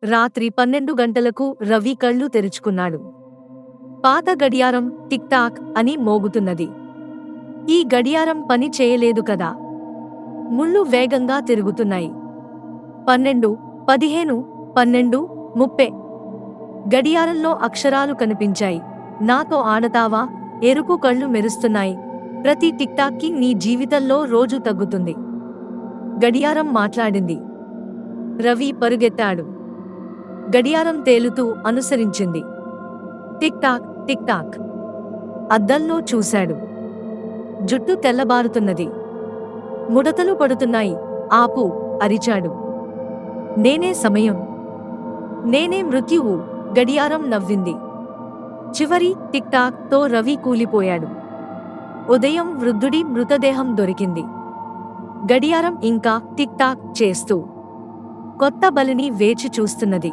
రాత్రి 12 గంటలకు రవి కళ్ళు తెరుచుకున్నాడు. పాత గడియారం టిక్ టాక్ అని మోగుతున్నది. ఈ గడియారం పని చేయలేదు కదా. ముళ్ళు వేగంగా తిరుగుతున్నాయి. 12, 15, 12, 30. గడియారంలో అక్షరాలు కనిపించాయి. నాతో ఆడతావా? ఎరుపు కళ్ళు మెరుస్తున్నాయి. ప్రతి టిక్ టాక్కి నీ జీవితంలో రోజు తగ్గుతుంది. గడియారం మాట్లాడింది. రవి పరుగెత్తాడు. గడియారం తేలుతూ అనుసరించింది. Tick tock tick tock. అద్దంలో చూశాడు. జుట్టు తెల్లబారుతున్నది. ముడతలు పడుతున్నాయి. ఆపు! అరిచాడు. నేనే సమయం. నేనే మృత్యువు. గడియారం నవ్వింది. చివరి టిక్ టాక్ తో రవి కూలిపోయాడు. ఉదయం వృద్ధుడి మృతదేహం దొరికింది. గడియారం ఇంకా టిక్ టాక్ చేస్తూ కొత్త బలిని వేచి చూస్తున్నది.